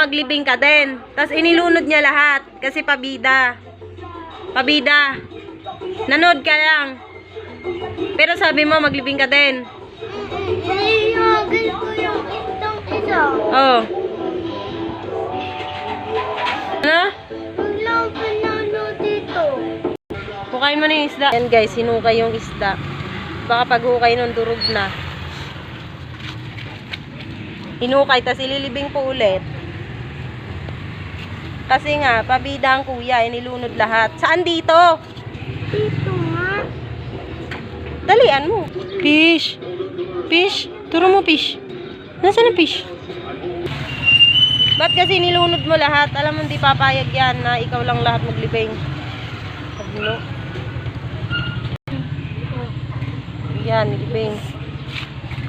maglibing ka din. Tapos inilunod niya lahat. Kasi pabida. Pabida. Nanood ka lang. Pero sabi mo, maglibing ka din. Iiyagin ko yung itong isa. Oh. Ano? Biglang pinano dito. Hukayin mo na yung isda. Yan guys, hinukay yung isda. Baka paghukay nun, durog na. Hinukay, tas ililibing po ulit. Kasi nga, pabida ang kuya, inilunod lahat. Saan dito? Dito nga. Dalian mo. Fish. Fish. Turo mo fish. Nasaan na fish? Ba't kasi nilunod mo lahat? Alam mo, hindi papayag yan na ikaw lang lahat maglibing. Paglo. Yan, nilibing.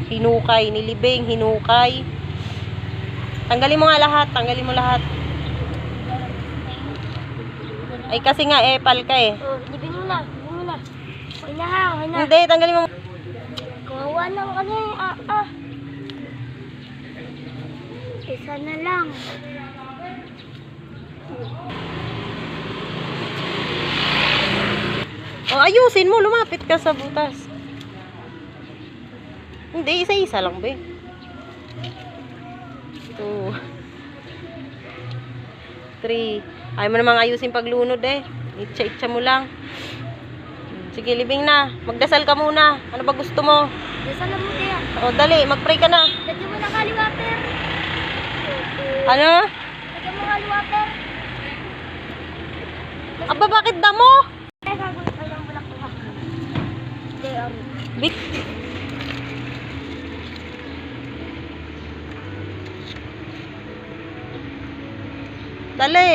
Hinukay, nilibing, hinukay. Tanggalin mo nga lahat, tanggalin mo lahat. Ay kasi nga epal ka eh. Oh, libing mo na, libing mo na. Okay na ha, okay na. Hindi, tanggalin mo. Kawawa ng ano yung Isa na lang. O ayusin mo, lumapit ka sa butas. Hindi, isa-isa lang ba eh. 2 3. Ayaw mo namang ayusin paglunod eh. Itcha-itcha mo lang. Sige, libing na. Magdasal ka muna. Ano ba gusto mo? Dasal mo kaya. O, dali. Mag-pray ka na. Lagyan mo ng kaliwater. Ano? Lagyan mo ng kaliwater. Aba, bakit damo? Ay, gagawin ka lang bulak ko ha. Hindi, Bit. Dali.